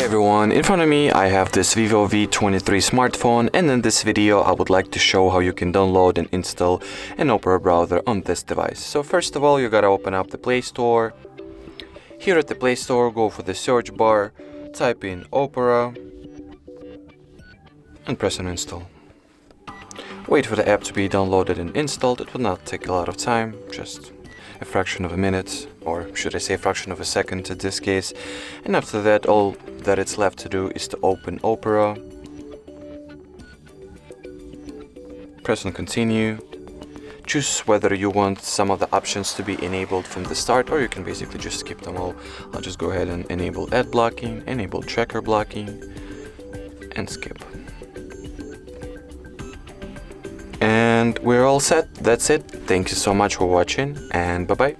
everyone, in front of me I have this VIVO V23 smartphone, and in this video I would like to show how you can download and install an Opera browser on this device. So first of all, you gotta open up the Play Store. Here at the Play Store, go for the search bar, type in Opera and press on install. Wait for the app to be downloaded and installed. It will not take a lot of time, just a fraction of a minute, or should I say a fraction of a second in this case. And after that, all that it's left to do is to open Opera, press on continue, choose whether you want some of the options to be enabled from the start, or you can basically just skip them all. I'll just go ahead and enable ad blocking, enable tracker blocking, and skip. And we're all set. That's it. Thank you so much for watching, and bye-bye.